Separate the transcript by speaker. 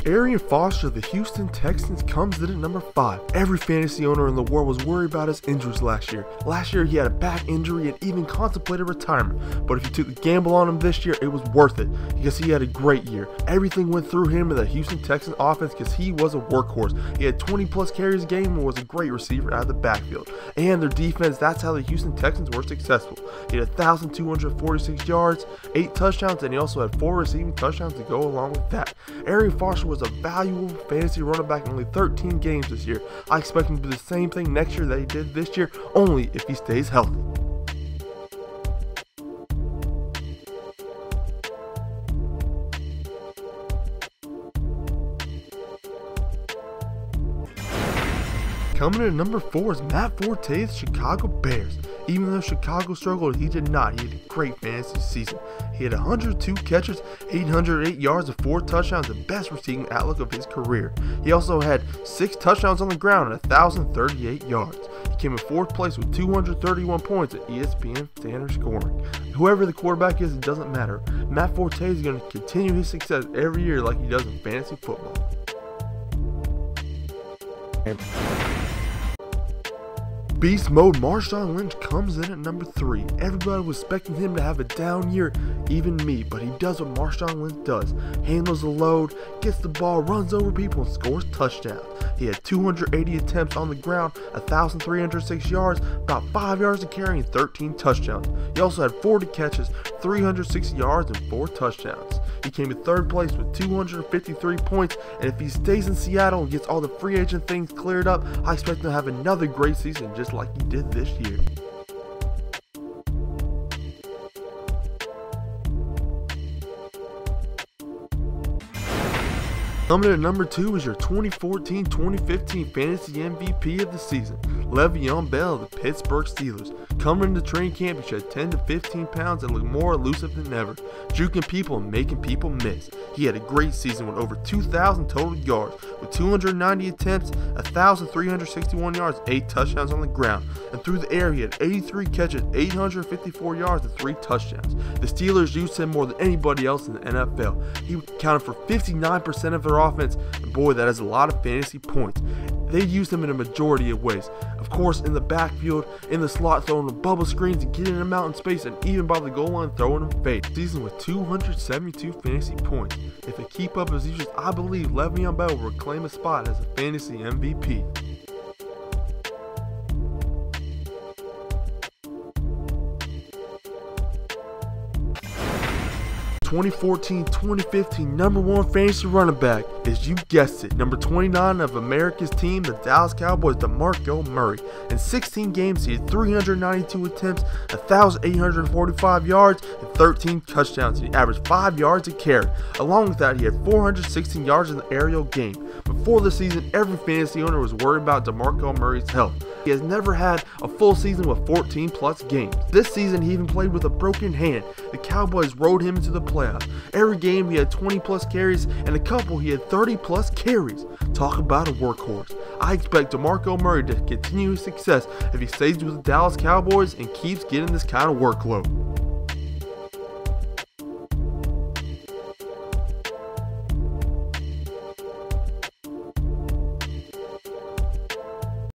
Speaker 1: Arian Foster of the Houston Texans comes in at number 5. Every fantasy owner in the world was worried about his injuries last year. Last year he had a back injury and even contemplated retirement, but if you took the gamble on him this year, it was worth it because he had a great year. Everything went through him in the Houston Texans offense because he was a workhorse. He had 20 plus carries a game and was a great receiver out of the backfield. And their defense, that's how the Houston Texans were successful. He had 1,246 yards, 8 touchdowns, and he also had 4 receiving touchdowns to go along with that. Arian Foster was a valuable fantasy running back in only 13 games this year. I expect him to do the same thing next year that he did this year, only if he stays healthy. Coming in at number 4 is Matt Forte of the Chicago Bears. Even though Chicago struggled, he did not. He had a great fantasy season. He had 102 catches, 808 yards, and 4 touchdowns, the best receiving outlook of his career. He also had 6 touchdowns on the ground and 1,038 yards. He came in 4th place with 231 points at ESPN standard scoring. Whoever the quarterback is, it doesn't matter. Matt Forte is going to continue his success every year like he does in fantasy football. Beast mode Marshawn Lynch comes in at number 3. Everybody was expecting him to have a down year, even me, but he does what Marshawn Lynch does. Handles the load, gets the ball, runs over people, and scores touchdowns. He had 280 attempts on the ground, 1,306 yards, about 5 yards to carry, and 13 touchdowns. He also had 40 catches, 360 yards, and 4 touchdowns. He came in 3rd place with 253 points, and if he stays in Seattle and gets all the free agent things cleared up, I expect him to have another great season just like he did this year. Coming in at number 2 is your 2014-2015 Fantasy MVP of the season, Le'Veon Bell of the Pittsburgh Steelers. Coming into training camp, he shed 10 to 15 pounds and looked more elusive than ever, juking people and making people miss. He had a great season with over 2,000 total yards, with 290 attempts, 1,361 yards, 8 touchdowns on the ground, and through the air he had 83 catches, 854 yards, and 3 touchdowns. The Steelers used him more than anybody else in the NFL. He accounted for 59% of their offense, and boy, that is a lot of fantasy points. They used him in a majority of ways. Of course, in the backfield, in the slot, throwing the bubble screens and getting him out in space, and even by the goal line, throwing him fade. Season with 272 fantasy points. If they keep up his usage, I believe Le'Veon Bell will reclaim a spot as a fantasy MVP. 2014-2015 number 1 fantasy running back is, you guessed it, number 29 of America's team, the Dallas Cowboys, DeMarco Murray. In 16 games, he had 392 attempts, 1,845 yards, and 13 touchdowns. He averaged 5 yards a carry. Along with that, he had 416 yards in the aerial game. Before the season, every fantasy owner was worried about DeMarco Murray's health. He has never had a full season with 14 plus games. This season he even played with a broken hand. The Cowboys rode him into the playoffs. Every game he had 20 plus carries, and a couple he had 30 plus carries. Talk about a workhorse. I expect DeMarco Murray to continue his success if he stays with the Dallas Cowboys and keeps getting this kind of workload.